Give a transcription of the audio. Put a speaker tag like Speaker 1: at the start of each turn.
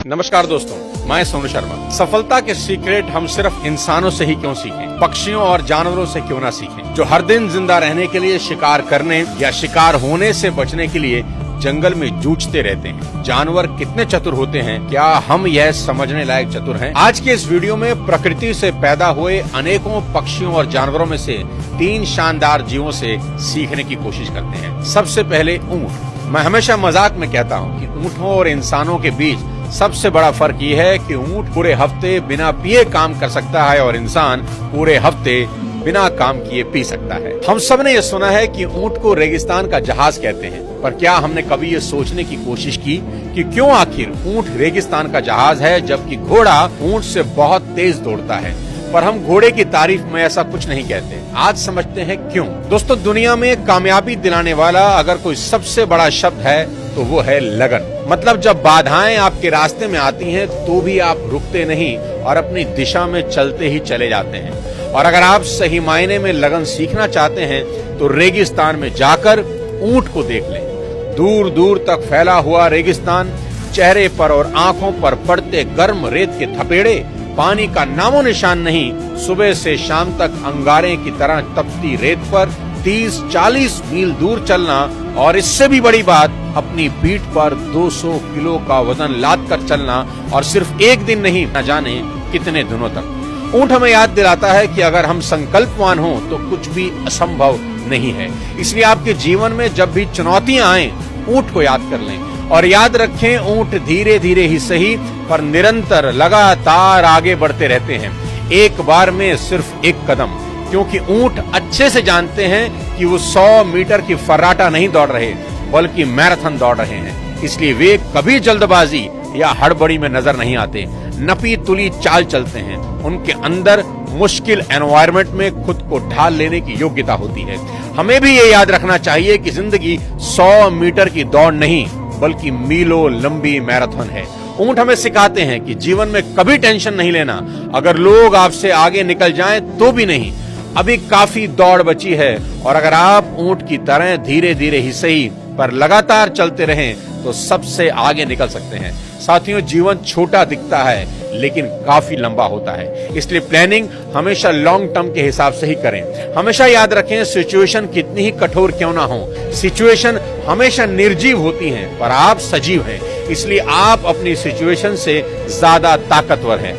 Speaker 1: नमस्कार दोस्तों, मैं सोनू शर्मा। सफलता के सीक्रेट हम सिर्फ इंसानों से ही क्यों सीखें, पक्षियों और जानवरों से क्यों ना सीखें, जो हर दिन जिंदा रहने के लिए शिकार करने या शिकार होने से बचने के लिए जंगल में जूझते रहते हैं। जानवर कितने चतुर होते हैं, क्या हम यह समझने लायक चतुर हैं? आज के इस वीडियो में प्रकृति से पैदा हुए अनेकों पक्षियों और जानवरों में से 3 शानदार जीवों से सीखने की कोशिश करते हैं। सबसे पहले ऊंट। मैं हमेशा मजाक में कहता हूँ कि ऊँटों और इंसानों के बीच सबसे बड़ा फर्क ये है कि ऊँट पूरे हफ्ते बिना पिए काम कर सकता है और इंसान पूरे हफ्ते बिना काम किए पी सकता है। हम सब ने ये सुना है कि ऊँट को रेगिस्तान का जहाज कहते हैं, पर क्या हमने कभी ये सोचने की कोशिश की कि क्यों आखिर ऊँट रेगिस्तान का जहाज है जबकि घोड़ा ऊँट से बहुत तेज दौड़ता है? पर हम घोड़े की तारीफ में ऐसा कुछ नहीं कहते। आज समझते हैं क्यों। दोस्तों, दुनिया में कामयाबी दिलाने वाला अगर कोई सबसे बड़ा शब्द है तो वो है लगन। मतलब जब बाधाएं आपके रास्ते में आती हैं तो भी आप रुकते नहीं और अपनी दिशा में चलते ही चले जाते हैं। और अगर आप सही मायने में लगन सीखना चाहते हैं तो रेगिस्तान में जाकर ऊंट को देख लें। दूर दूर तक फैला हुआ रेगिस्तान, चेहरे पर और आंखों पर पड़ते गर्म रेत के थपेड़े, पानी का नामो निशान नहीं। सुबह से शाम तक अंगारे की तरह तपती रेत पर 30-40 मील दूर चलना, और इससे भी बड़ी बात, अपनी पीठ पर 200 किलो का वजन लाद कर चलना, और सिर्फ एक दिन नहीं, न जाने कितने दिनों तक। ऊंट हमें याद दिलाता है कि अगर हम संकल्पवान हों तो कुछ भी असंभव नहीं है। इसलिए आपके जीवन में जब भी चुनौतियां आए, ऊंट को याद कर लें और याद रखें, ऊंट धीरे धीरे ही सही पर निरंतर लगातार आगे बढ़ते रहते हैं, एक बार में सिर्फ एक कदम। क्योंकि ऊंट अच्छे से जानते हैं कि वो 100 मीटर की फर्राटा नहीं दौड़ रहे बल्कि मैराथन दौड़ रहे हैं। इसलिए वे कभी जल्दबाजी या हड़बड़ी में नजर नहीं आते, नपी तुली चाल चलते हैं। उनके अंदर मुश्किल एनवायरनमेंट में खुद को ढाल लेने की योग्यता होती है। हमें भी ये याद रखना चाहिए कि जिंदगी 100 मीटर की दौड़ नहीं बल्कि मीलों लंबी मैराथन है। ऊंट हमें सिखाते हैं कि जीवन में कभी टेंशन नहीं लेना। अगर लोग आपसे आगे निकल जाएं तो भी नहीं, अभी काफी दौड़ बची है। और अगर आप ऊंट की तरह धीरे धीरे ही सही पर लगातार चलते रहें तो सबसे आगे निकल सकते हैं। साथियों, जीवन छोटा दिखता है लेकिन काफी लंबा होता है, इसलिए प्लानिंग हमेशा लॉन्ग टर्म के हिसाब से ही करें। हमेशा याद रखें, सिचुएशन कितनी ही कठोर क्यों ना हो, सिचुएशन हमेशा निर्जीव होती हैं पर आप सजीव हैं। इसलिए आप अपनी सिचुएशन से ज्यादा ताकतवर हैं।